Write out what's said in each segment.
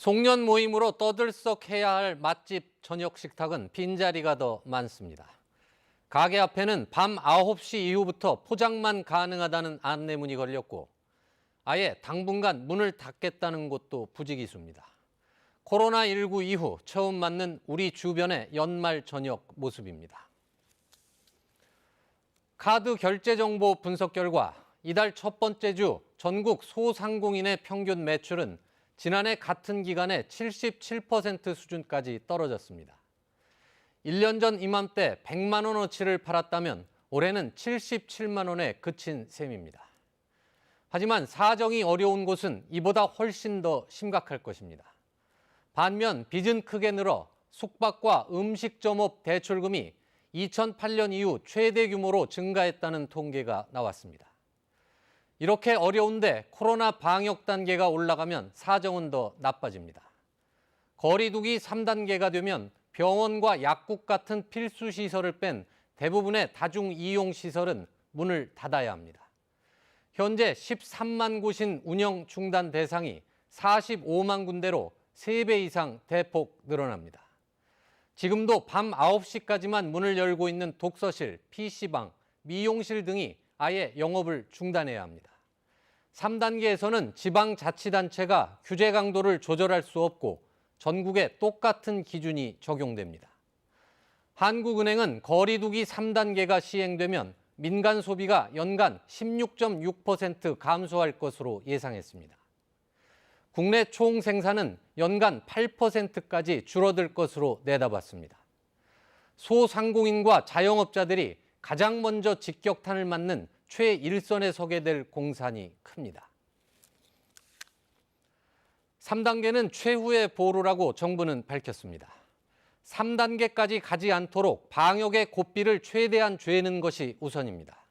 송년 모임으로 떠들썩해야 할 맛집 저녁 식탁은 빈자리가 더 많습니다. 가게 앞에는 밤 9시 이후부터 포장만 가능하다는 안내문이 걸렸고 아예 당분간 문을 닫겠다는 곳도 부지기수입니다. 코로나19 이후 처음 맞는 우리 주변의 연말 저녁 모습입니다. 카드 결제 정보 분석 결과 이달 첫 번째 주 전국 소상공인의 평균 매출은 지난해 같은 기간에 77% 수준까지 떨어졌습니다. 1년 전 이맘때 100만 원어치를 팔았다면 올해는 77만 원에 그친 셈입니다. 하지만 사정이 어려운 곳은 이보다 훨씬 더 심각할 것입니다. 반면 빚은 크게 늘어 숙박과 음식점업 대출금이 2008년 이후 최대 규모로 증가했다는 통계가 나왔습니다. 이렇게 어려운데 코로나 방역 단계가 올라가면 사정은 더 나빠집니다. 거리 두기 3단계가 되면 병원과 약국 같은 필수 시설을 뺀 대부분의 다중 이용 시설은 문을 닫아야 합니다. 현재 13만 곳인 운영 중단 대상이 45만 군데로 3배 이상 대폭 늘어납니다. 지금도 밤 9시까지만 문을 열고 있는 독서실, PC방, 미용실 등이 아예 영업을 중단해야 합니다. 3단계에서는 지방자치단체가 규제 강도를 조절할 수 없고 전국에 똑같은 기준이 적용됩니다. 한국은행은 거리 두기 3단계가 시행되면 민간 소비가 연간 16.6% 감소할 것으로 예상했습니다. 국내 총 생산은 연간 8%까지 줄어들 것으로 내다봤습니다. 소상공인과 자영업자들이 가장 먼저 직격탄을 맞는 최일선에 서게 될 공산이 큽니다. 3단계는 최후의 보루라고 정부는 밝혔습니다. 3단계까지 가지 않도록 방역의 고삐를 최대한 죄는 것이 우선입니다.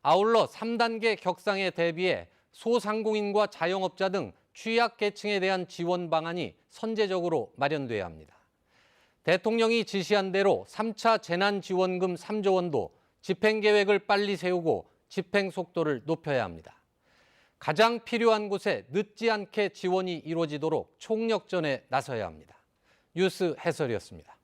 아울러 3단계 격상에 대비해 소상공인과 자영업자 등 취약계층에 대한 지원 방안이 선제적으로 마련돼야 합니다. 대통령이 지시한 대로 3차 재난지원금 3조 원도 집행계획을 빨리 세우고 집행 속도를 높여야 합니다. 가장 필요한 곳에 늦지 않게 지원이 이루어지도록 총력전에 나서야 합니다. 뉴스 해설이었습니다.